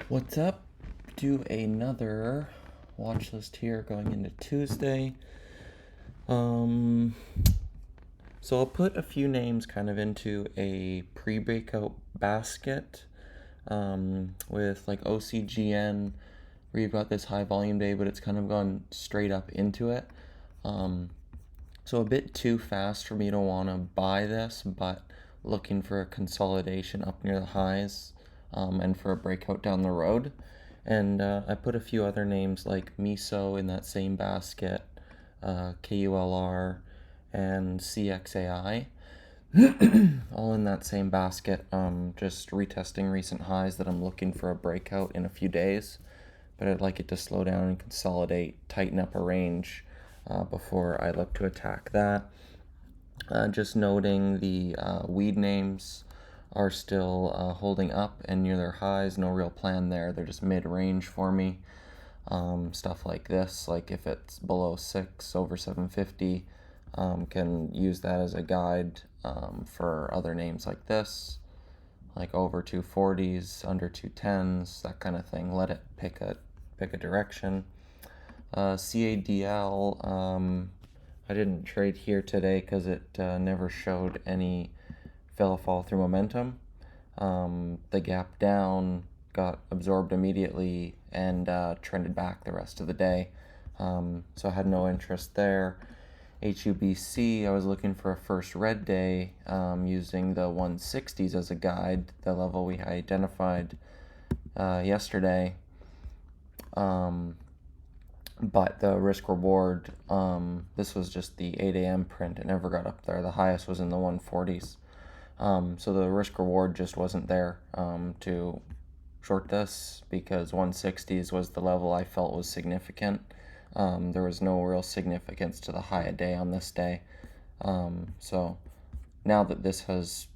What's up? Do another watch list here going into Tuesday. Um, so I'll put a few names kind of into a pre-breakout basket. With like OCGN, where you've got this high volume day, but it's kind of gone straight up into it. So a bit too fast for me to want to buy this, but looking for a consolidation up near the highs, and for a breakout down the road. And I put a few other names like Miso in that same basket, KULR, and CXAI, all in that same basket. Just retesting recent highs that I'm looking for a breakout in a few days, but I'd like it to slow down and consolidate, tighten up a range before I look to attack that. Just noting the weed names are still holding up and near their highs. No real plan there. They're just mid-range for me. Stuff like this, like if it's below 6 over 750, can use that as a guide for other names like this, like over 240s, under 210s, that kind of thing. Let it pick a direction. CADL, I didn't trade here today because it never showed any fall through momentum. The gap down got absorbed immediately and trended back the rest of the day. So I had no interest there. HUBC, I was looking for a first red day using the 160s as a guide, the level we identified yesterday. But the risk reward, this was just the 8 a.m. print. It never got up there. The highest was in the 140s. So the risk reward just wasn't there to short this, because 160s was the level I felt was significant. There was no real significance to the high a day on this day. So now that this has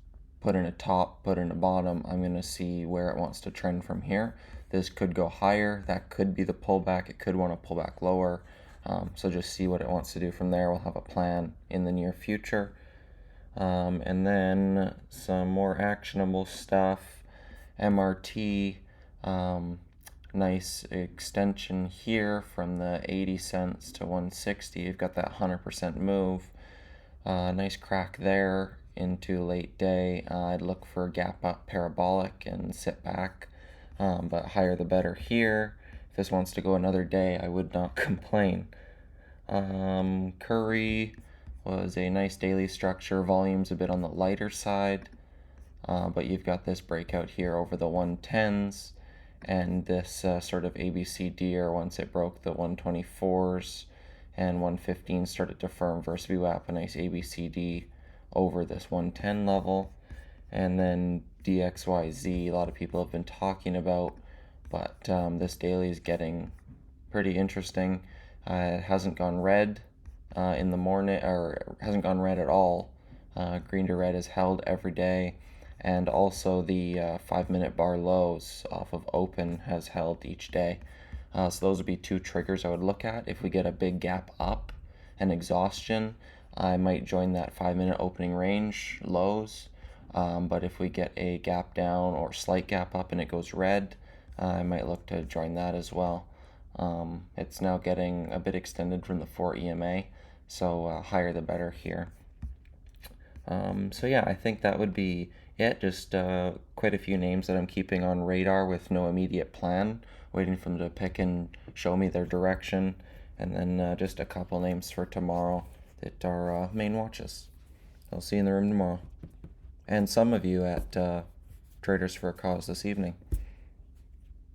put in a top, put in a bottom, I'm going to see where it wants to trend from here. This could go higher. That could be the pullback. It could want to pull back lower. So just see what it wants to do from there. We'll have a plan in the near future. And then some more actionable stuff. MRT, nice extension here from the 80 cents to 160. You've got that 100% move. Nice crack there into late day. I'd look for a gap up parabolic and sit back, but higher the better here. If this wants to go another day, I would not complain. Curry was a nice daily structure. Volume's a bit on the lighter side, but you've got this breakout here over the 110s, and this sort of ABCD, once it broke the 124s and 115 started to firm versus VWAP, a nice ABCD over this 110 level. And then DXYZ, a lot of people have been talking about, but this daily is getting pretty interesting. It hasn't gone red in the morning, or hasn't gone red at all. Green to red is held every day, and also the 5-minute bar lows off of open has held each day. So those would be two triggers I would look at. If we get a big gap up and exhaustion, I might join that 5-minute opening range lows. But if we get a gap down or slight gap up and it goes red, I might look to join that as well. It's now getting a bit extended from the 4 EMA, so higher the better here. So yeah, I think that would be it. Just quite a few names that I'm keeping on radar with no immediate plan, waiting for them to pick and show me their direction, and then just a couple names for tomorrow that are main watches. I'll see you in the room tomorrow, and some of you at Traders for a Cause this evening.